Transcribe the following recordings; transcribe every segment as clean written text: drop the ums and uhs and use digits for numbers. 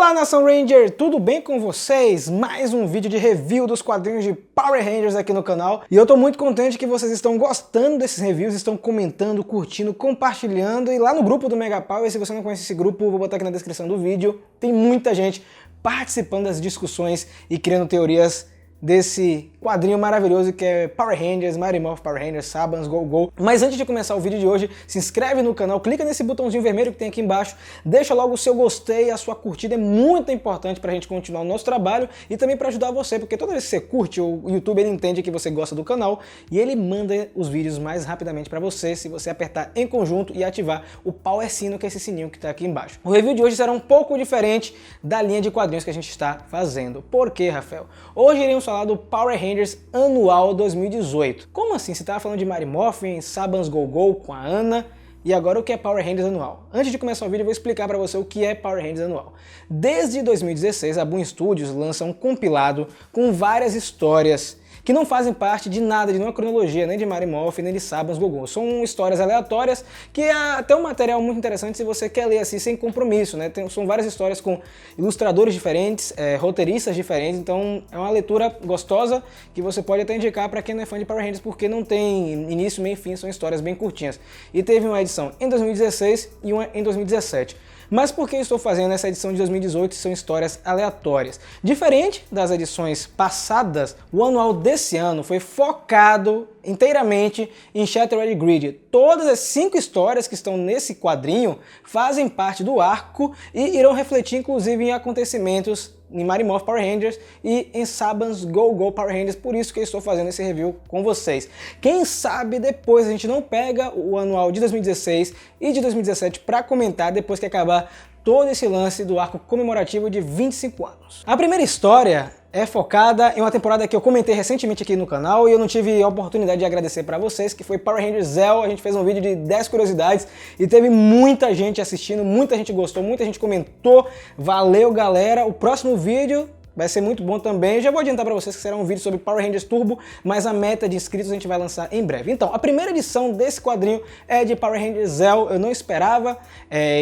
Olá, Nação Ranger! Tudo bem com vocês? Mais um vídeo de review dos quadrinhos de Power Rangers aqui no canal. E eu tô muito contente que vocês estão gostando desses reviews, estão comentando, curtindo, compartilhando. E lá no grupo do Mega Power, se você não conhece esse grupo, vou botar aqui na descrição do vídeo, tem muita gente participando das discussões e criando teorias desse quadrinho maravilhoso que é Power Rangers, Mighty Morphin Power Rangers, Sabans Go Go. Mas antes de começar o vídeo de hoje, se inscreve no canal, clica nesse botãozinho vermelho que tem aqui embaixo, deixa logo o seu gostei, a sua curtida é muito importante pra gente continuar o nosso trabalho e também pra ajudar você, porque toda vez que você curte, o YouTube ele entende que você gosta do canal e ele manda os vídeos mais rapidamente pra você se você apertar em conjunto e ativar o Power Sino, que é esse sininho que tá aqui embaixo. O review de hoje será um pouco diferente da linha de quadrinhos que a gente está fazendo. Por quê, Rafael? Hoje iremos falar do Power Rangers Anual 2018. Como assim? Você estava falando de Mighty Morphin, Sabans Go Go com a Ana, e agora o que é Power Rangers Anual? Antes de começar o vídeo eu vou explicar para você o que é Power Rangers Anual. Desde 2016 a Boom Studios lança um compilado com várias histórias que não fazem parte de nada, de nenhuma cronologia, nem de Mighty Morphin, nem de Sabans Go Go. São histórias aleatórias, que é até um material muito interessante se você quer ler assim, sem compromisso, né? São várias histórias com ilustradores diferentes, roteiristas diferentes, então é uma leitura gostosa que você pode até indicar para quem não é fã de Power Rangers, porque não tem início, meio e fim, são histórias bem curtinhas. E teve uma edição em 2016 e uma em 2017. Mas por que eu estou fazendo essa edição de 2018 são histórias aleatórias? Diferente das edições passadas, o anual desse ano foi focado inteiramente em Shattered Grid. Todas as 5 histórias que estão nesse quadrinho fazem parte do arco e irão refletir inclusive em acontecimentos em Mighty Morphin Power Rangers e em Sabans Go Go Power Rangers, por isso que eu estou fazendo esse review com vocês. Quem sabe depois a gente não pega o anual de 2016 e de 2017 para comentar depois que acabar todo esse lance do arco comemorativo de 25 anos. A primeira história é focada em uma temporada que eu comentei recentemente aqui no canal e eu não tive a oportunidade de agradecer para vocês, que foi Power Rangers Zell. A gente fez um vídeo de 10 curiosidades e teve muita gente assistindo, muita gente gostou, muita gente comentou. Valeu, galera! O próximo vídeo vai ser muito bom também. Já vou adiantar para vocês que será um vídeo sobre Power Rangers Turbo, mas a meta de inscritos a gente vai lançar em breve. Então, a primeira edição desse quadrinho é de Power Rangers Zell. Eu não esperava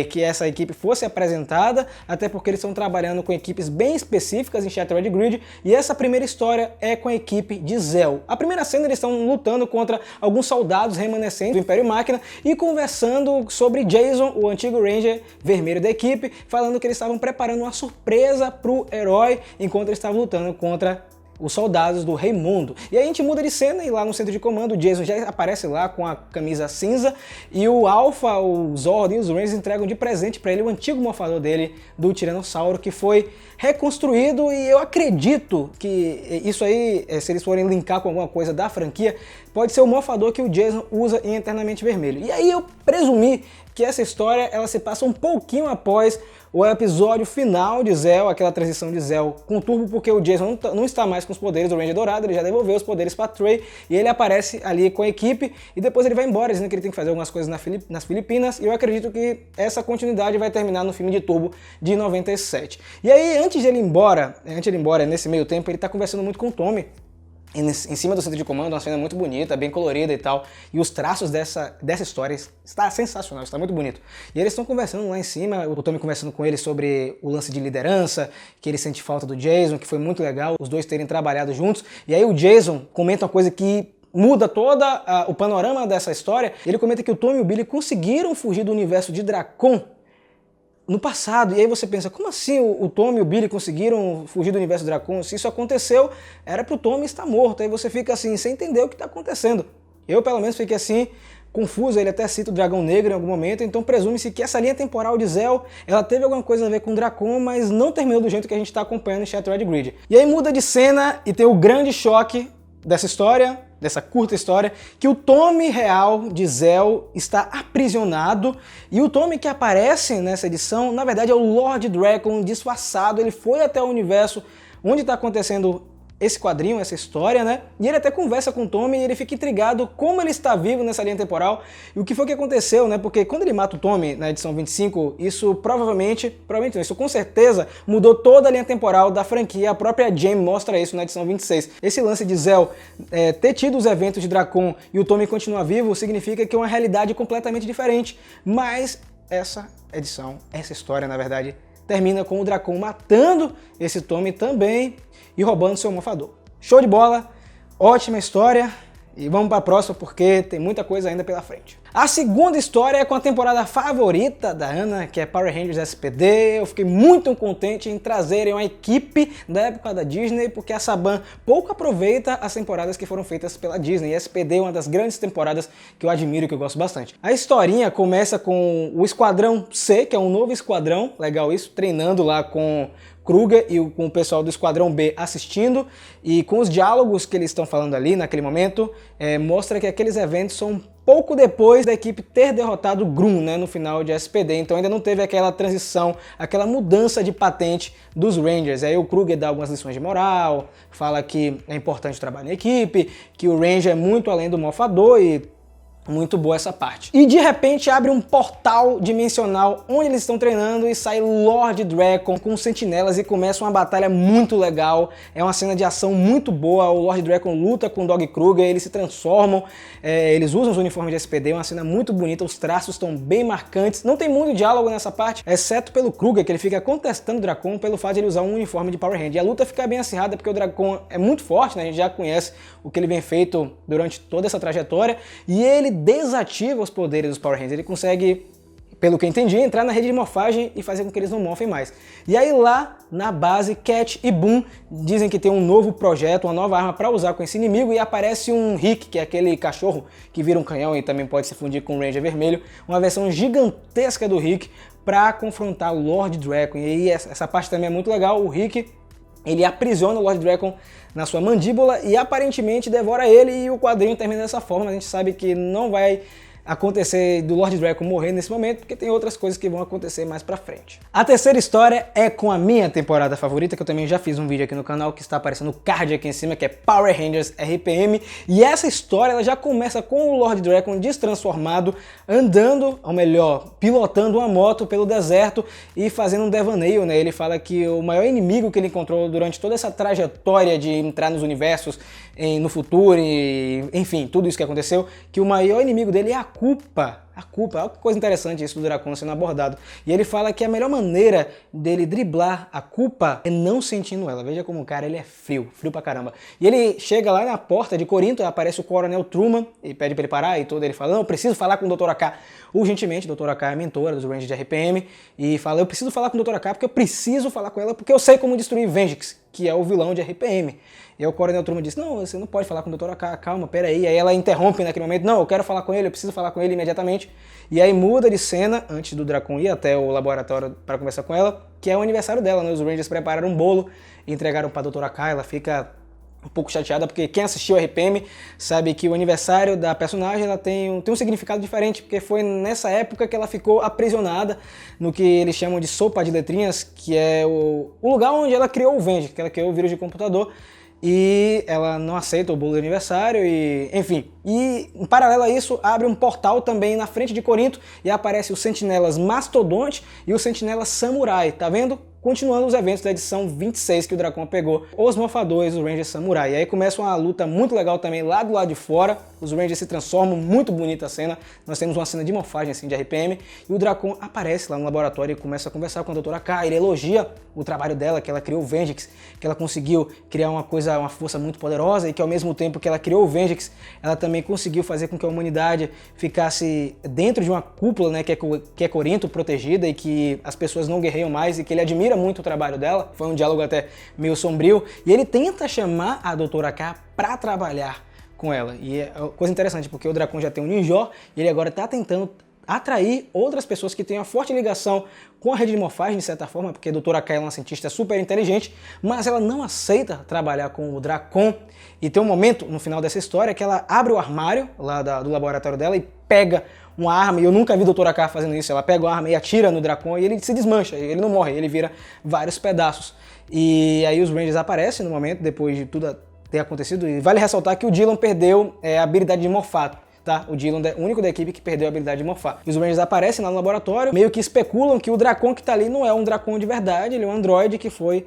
que essa equipe fosse apresentada, até porque eles estão trabalhando com equipes bem específicas em Shattered Grid, e essa primeira história é com a equipe de Zell. A primeira cena eles estão lutando contra alguns soldados remanescentes do Império Máquina e conversando sobre Jason, o antigo Ranger vermelho da equipe, falando que eles estavam preparando uma surpresa para o herói enquanto eles estavam lutando contra os soldados do Rei Mundo. E aí a gente muda de cena e lá no centro de comando o Jason já aparece lá com a camisa cinza e o Alpha, o Zord e os Rangers entregam de presente para ele o antigo morfador dele do Tiranossauro, que foi reconstruído, e eu acredito que isso aí, se eles forem linkar com alguma coisa da franquia, pode ser o morfador que o Jason usa em Eternamente Vermelho. E aí eu presumi que essa história ela se passa um pouquinho após o episódio final de Zell, aquela transição de Zell com o Turbo, porque o Jason não está mais com os poderes do Ranger Dourado, ele já devolveu os poderes para Trey, e ele aparece ali com a equipe, e depois ele vai embora, dizendo que ele tem que fazer algumas coisas nas Filipinas, e eu acredito que essa continuidade vai terminar no filme de Turbo de 97. E aí, antes de ele ir embora, nesse meio tempo, ele está conversando muito com o Tommy, em cima do centro de comando, uma cena muito bonita, bem colorida e tal, e os traços dessa história está sensacional, está muito bonito. E eles estão conversando lá em cima, o Tommy conversando com ele sobre o lance de liderança, que ele sente falta do Jason, que foi muito legal os dois terem trabalhado juntos, e aí o Jason comenta uma coisa que muda todo o panorama dessa história. Ele comenta que o Tommy e o Billy conseguiram fugir do universo de Dracon no passado, e aí você pensa, como assim o Tommy e o Billy conseguiram fugir do universo Dracon? Se isso aconteceu, era pro Tommy estar morto, aí você fica assim, sem entender o que está acontecendo. Eu, pelo menos, fiquei assim, confuso, ele até cita o Dragão Negro em algum momento, então presume-se que essa linha temporal de Zell, ela teve alguma coisa a ver com Dracon, mas não terminou do jeito que a gente está acompanhando em Shattered Grid. E aí muda de cena e tem o grande choque dessa história, dessa curta história, que o Tommy real de Zell está aprisionado, e o Tommy que aparece nessa edição, na verdade é o Lord Drakkon disfarçado. Ele foi até o universo onde está acontecendo esse quadrinho, essa história, né? E ele até conversa com o Tommy e ele fica intrigado como ele está vivo nessa linha temporal e o que foi que aconteceu, né? Porque quando ele mata o Tommy na edição 25, isso provavelmente não, isso com certeza mudou toda a linha temporal da franquia. A própria Jamie mostra isso na edição 26. Esse lance de Zell ter tido os eventos de Dracon e o Tommy continuar vivo significa que é uma realidade completamente diferente. Mas essa edição, essa história, na verdade, termina com o Dracon matando esse Tommy também e roubando seu morfador. Show de bola, ótima história. E vamos para a próxima porque tem muita coisa ainda pela frente. A segunda história é com a temporada favorita da Ana, que é Power Rangers SPD. Eu fiquei muito contente em trazerem uma equipe da época da Disney, porque a Saban pouco aproveita as temporadas que foram feitas pela Disney. E SPD é uma das grandes temporadas que eu admiro e que eu gosto bastante. A historinha começa com o Esquadrão C, que é um novo esquadrão, legal isso, treinando lá com Kruger e com o pessoal do Esquadrão B assistindo, e com os diálogos que eles estão falando ali naquele momento, mostra que aqueles eventos são pouco depois da equipe ter derrotado o Grum, né, no final de SPD, então ainda não teve aquela transição, aquela mudança de patente dos Rangers. Aí o Kruger dá algumas lições de moral, fala que é importante o trabalho em equipe, que o Ranger é muito além do morfador e muito boa essa parte. E de repente abre um portal dimensional onde eles estão treinando e sai Lord Drakkon com sentinelas e começa uma batalha muito legal. É uma cena de ação muito boa, o Lord Drakkon luta com o Dog Kruger, eles se transformam, eles usam os uniformes de SPD, é uma cena muito bonita, os traços estão bem marcantes. Não tem muito diálogo nessa parte, exceto pelo Kruger, que ele fica contestando o Drakkon pelo fato de ele usar um uniforme de Power Ranger. E a luta fica bem acirrada porque o Drakkon é muito forte, né? A gente já conhece o que ele vem feito durante toda essa trajetória, e ele desativa os poderes dos Power Rangers, ele consegue, pelo que eu entendi, entrar na rede de morfagem e fazer com que eles não morfem mais. E aí lá na base, Cat e Boom dizem que tem um novo projeto, uma nova arma para usar com esse inimigo, e aparece um Rick, que é aquele cachorro que vira um canhão e também pode se fundir com o Ranger vermelho, uma versão gigantesca do Rick para confrontar o Lord Drakkon. E aí essa parte também é muito legal, o Rick ele aprisiona o Lord Drakkon na sua mandíbula e aparentemente devora ele, e o quadrinho termina dessa forma. A gente sabe que não vai acontecer do Lord Drakkon morrer nesse momento, porque tem outras coisas que vão acontecer mais pra frente. A terceira história é com a minha temporada favorita, que eu também já fiz um vídeo aqui no canal, que está aparecendo o card aqui em cima, que é Power Rangers RPM, e essa história ela já começa com o Lord Drakkon destransformado, andando, ou melhor, pilotando uma moto pelo deserto e fazendo um devaneio, né? Ele fala que o maior inimigo que ele encontrou durante toda essa trajetória de entrar nos universos no futuro, e enfim, tudo isso que aconteceu, que o maior inimigo dele é a culpa. Olha que coisa interessante isso do Drakkon sendo abordado. E ele fala que a melhor maneira dele driblar a culpa é não sentindo ela. Veja como o cara ele é frio pra caramba. E ele chega lá na porta de Corinto, aparece o Coronel Truman e pede pra ele parar, e todo ele fala: não, eu preciso falar com o Dr. AK urgentemente. O Dr. AK é a mentora dos Rangers de RPM e fala: eu preciso falar com o Dr. AK porque eu preciso falar com ela, porque eu sei como destruir Vengix, que é o vilão de RPM. E aí o Coronel Truman diz: não, você não pode falar com o Dr. AK, calma, peraí. Aí ela interrompe naquele momento: não, eu quero falar com ele, eu preciso falar com ele imediatamente. E aí muda de cena, antes do Drakkon ir até o laboratório para conversar com ela, que é o aniversário dela, né? Os Rangers prepararam um bolo e entregaram para a Dr. AK, ela fica um pouco chateada, porque quem assistiu a RPM sabe que o aniversário da personagem ela tem um significado diferente, porque foi nessa época que ela ficou aprisionada no que eles chamam de sopa de letrinhas, que é o lugar onde ela criou o Venge, que ela criou o vírus de computador, e ela não aceita o bolo de aniversário, e enfim. E em paralelo a isso, abre um portal também na frente de Corinto e aparece os Sentinelas Mastodonte e os Sentinelas Samurai, tá vendo? Continuando os eventos da edição 26 que o Drakkon pegou, os morfadores, os Rangers Samurai. E aí começa uma luta muito legal também lá do lado de fora, os Rangers se transformam, muito bonita a cena, nós temos uma cena de morfagem assim de RPM, e o Drakkon aparece lá no laboratório e começa a conversar com a Dra. K, ele elogia o trabalho dela, que ela criou o Vengix, que ela conseguiu criar uma força muito poderosa, e que ao mesmo tempo que ela criou o Vengix, ela também conseguiu fazer com que a humanidade ficasse dentro de uma cúpula, né, que é Corinto, protegida, e que as pessoas não guerreiam mais, e que ele admira muito o trabalho dela. Foi um diálogo até meio sombrio, e ele tenta chamar a Dra. K para trabalhar com ela. E é coisa interessante, porque o Drakkon já tem um Ninjor, e ele agora está tentando atrair outras pessoas que têm uma forte ligação com a rede de morfagem, de certa forma, porque a Dra. K é uma cientista super inteligente, mas ela não aceita trabalhar com o Drakkon. E tem um momento no final dessa história que ela abre o armário lá do laboratório dela e pega uma arma, e eu nunca vi a Dra. K fazendo isso. Ela pega uma arma e atira no Drakkon, e ele se desmancha, ele não morre, ele vira vários pedaços. E aí os Rangers aparecem no momento, depois de tudo ter acontecido, e vale ressaltar que o Dylan perdeu a habilidade de morfar. Tá? O Dylan é o único da equipe que perdeu a habilidade de morfar. E os Rangers aparecem lá no laboratório, meio que especulam que o Drakkon que tá ali não é um Drakkon de verdade, ele é um androide que foi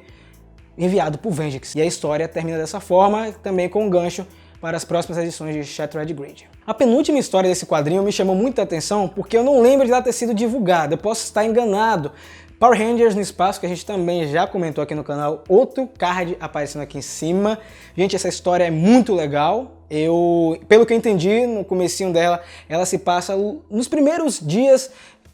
enviado por Vengix. E a história termina dessa forma, também com um gancho para as próximas edições de Shattered Grid. A penúltima história desse quadrinho me chamou muita atenção porque eu não lembro de ela ter sido divulgada, eu posso estar enganado, Power Rangers no espaço, que a gente também já comentou aqui no canal, outro card aparecendo aqui em cima. Gente, essa história é muito legal. Pelo que eu entendi, no comecinho dela, ela se passa nos primeiros dias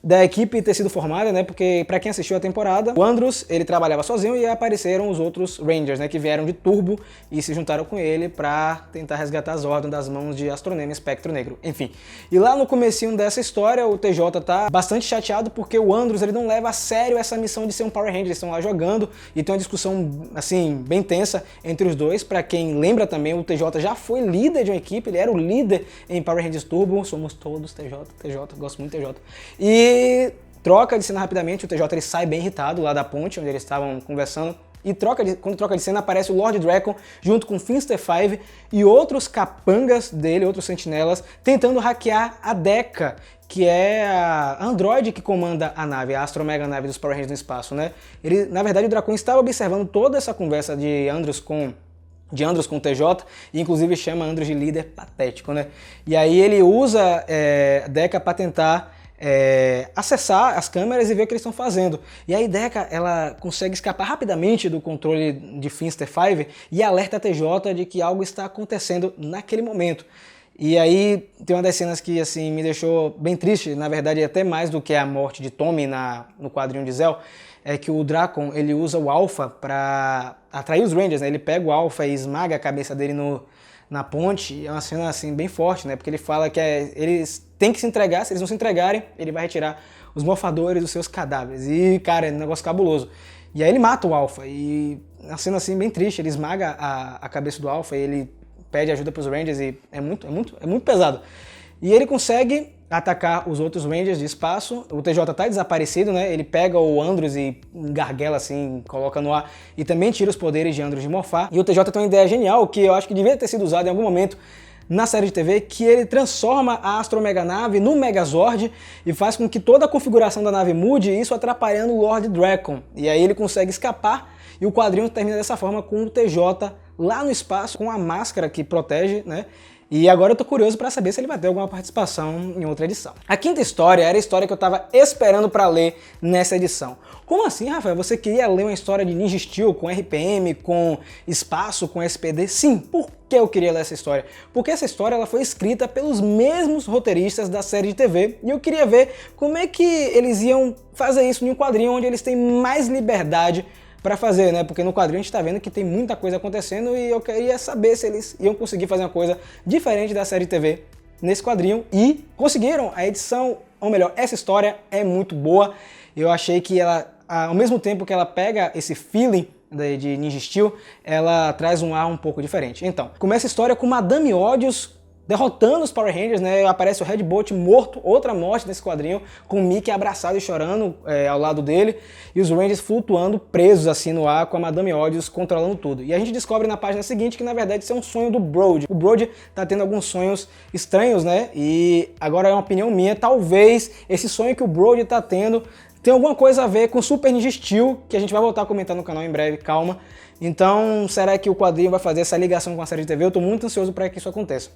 da equipe ter sido formada, né? Porque pra quem assistiu a temporada, o Andros, ele trabalhava sozinho e apareceram os outros Rangers, né? Que vieram de Turbo e se juntaram com ele pra tentar resgatar as ordens das mãos de Astronema e Espectro Negro. Enfim. E lá no comecinho dessa história, o TJ tá bastante chateado porque o Andros, ele não leva a sério essa missão de ser um Power Ranger. Eles estão lá jogando e tem uma discussão, assim, bem tensa entre os dois. Pra quem lembra também, o TJ já foi líder de uma equipe, ele era o líder em Power Rangers Turbo. Somos todos TJ, gosto muito de TJ. E troca de cena rapidamente, o TJ ele sai bem irritado lá da ponte, onde eles estavam conversando, e quando troca de cena aparece o Lord Drakkon junto com Finster 5 e outros capangas dele, outros sentinelas, tentando hackear a Dekka, que é a androide que comanda a nave, a Astromega nave dos Power Rangers no espaço, né? Na verdade, o Drakkon estava observando toda essa conversa de Andros com o TJ, e inclusive chama Andros de líder patético, né? E aí ele usa a Dekka para tentar acessar as câmeras e ver o que eles estão fazendo. E a Dekka, ela consegue escapar rapidamente do controle de Finster 5 e alerta a TJ de que algo está acontecendo naquele momento. E aí tem uma das cenas que assim me deixou bem triste, na verdade até mais do que a morte de Tommy no quadrinho de Zell, é que o Drakkon, ele usa o Alpha para atrair os Rangers, né? Ele pega o Alpha e esmaga a cabeça dele na ponte. É uma cena assim bem forte, né? Porque ele fala que eles têm que se entregar, se eles não se entregarem, ele vai retirar os morfadores dos seus cadáveres. E, cara, é um negócio cabuloso. E aí ele mata o Alpha, e é uma cena assim bem triste, ele esmaga a cabeça do Alpha e ele pede ajuda para os Rangers e é muito pesado. E ele consegue atacar os outros Rangers de espaço. O TJ tá desaparecido, né? Ele pega o Andros e gargela assim, coloca no ar e também tira os poderes de Andros de morfar. E o TJ tem uma ideia genial que eu acho que devia ter sido usada em algum momento na série de TV, que ele transforma a Astromega nave no Megazord e faz com que toda a configuração da nave mude, isso atrapalhando o Lord Drakkon. E aí ele consegue escapar e o quadrinho termina dessa forma com o TJ lá no espaço com a máscara que protege, né? E agora eu tô curioso para saber se ele vai ter alguma participação em outra edição. A quinta história era a história que eu tava esperando para ler nessa edição. Como assim, Rafael? Você queria ler uma história de Ninja Steel com RPM, com espaço, com SPD? Sim, por que eu queria ler essa história? Porque essa história ela foi escrita pelos mesmos roteiristas da série de TV e eu queria ver como é que eles iam fazer isso em um quadrinho onde eles têm mais liberdade para fazer, né? Porque no quadrinho a gente tá vendo que tem muita coisa acontecendo e eu queria saber se eles iam conseguir fazer uma coisa diferente da série de TV nesse quadrinho, e conseguiram. A edição, ou melhor, essa história é muito boa. Eu achei que ela, ao mesmo tempo que ela pega esse feeling de Ninja Steel, ela traz um ar um pouco diferente. Então, começa a história com Madame Odious derrotando os Power Rangers, né? Aparece o Red Bolt morto, outra morte nesse quadrinho, com o Mickey abraçado e chorando ao lado dele, e os Rangers flutuando presos assim no ar, com a Madame Odious controlando tudo. E a gente descobre na página seguinte que na verdade isso é um sonho do Brody. O Brody tá tendo alguns sonhos estranhos, né? E agora é uma opinião minha, talvez esse sonho que o Brody tá tendo tem alguma coisa a ver com Super Ninja Steel, que a gente vai voltar a comentar no canal em breve, calma. Então, será que o quadrinho vai fazer essa ligação com a série de TV? Eu tô muito ansioso para que isso aconteça.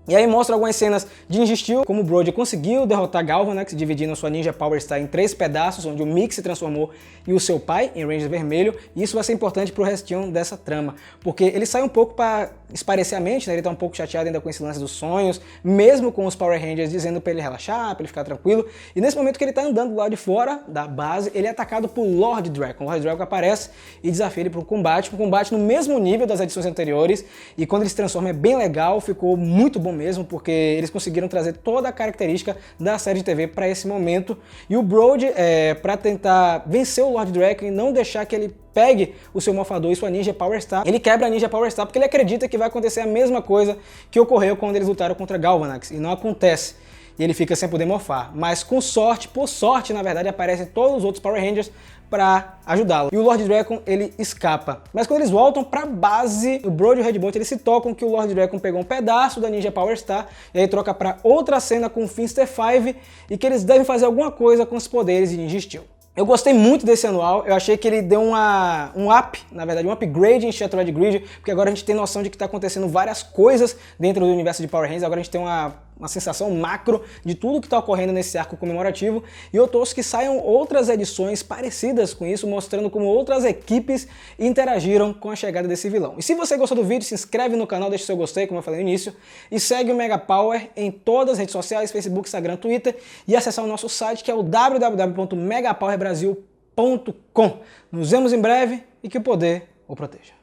E aí mostra algumas cenas de Ninja Steel, como o Brody conseguiu derrotar Galvanax, dividindo a sua Ninja Power Star em 3 pedaços, onde o Mick se transformou e o seu pai em Ranger Vermelho, e isso vai ser importante pro restinho dessa trama, porque ele sai um pouco para esparecer a mente, né? Ele tá um pouco chateado ainda com esse lance dos sonhos, mesmo com os Power Rangers dizendo para ele relaxar, para ele ficar tranquilo, e nesse momento que ele tá andando lá de fora da base, ele é atacado por Lord Drakkon. O Lord Drakkon aparece e desafia ele pro combate, no mesmo nível das edições anteriores, e quando ele se transforma é bem legal, ficou muito bom mesmo, porque eles conseguiram trazer toda a característica da série de TV para esse momento. E o Brody, para tentar vencer o Lord Drakkon e não deixar que ele pegue o seu morfador e sua Ninja Power Star, ele quebra a Ninja Power Star porque ele acredita que vai acontecer a mesma coisa que ocorreu quando eles lutaram contra Galvanax, e não acontece. E ele fica sem poder morfar. Mas com sorte, por sorte, na verdade, aparecem todos os outros Power Rangers para ajudá-lo. E o Lord Drakkon, ele escapa. Mas quando eles voltam pra base, o Brody e o Red Bolt, eles se tocam que o Lord Drakkon pegou um pedaço da Ninja Power Star, e aí troca pra outra cena com o Finster 5, e que eles devem fazer alguma coisa com os poderes de Ninja Steel. Eu gostei muito desse anual, eu achei que ele deu um up, na verdade, um upgrade em Shattered Grid, porque agora a gente tem noção de que está acontecendo várias coisas dentro do universo de Power Rangers, agora a gente tem uma uma sensação macro de tudo que está ocorrendo nesse arco comemorativo, e eu torço que saiam outras edições parecidas com isso, mostrando como outras equipes interagiram com a chegada desse vilão. E se você gostou do vídeo, se inscreve no canal, deixa seu gostei, como eu falei no início, e segue o Mega Power em todas as redes sociais, Facebook, Instagram, Twitter, e acessar o nosso site, que é o www.megapowerbrasil.com. Nos vemos em breve e que o poder o proteja.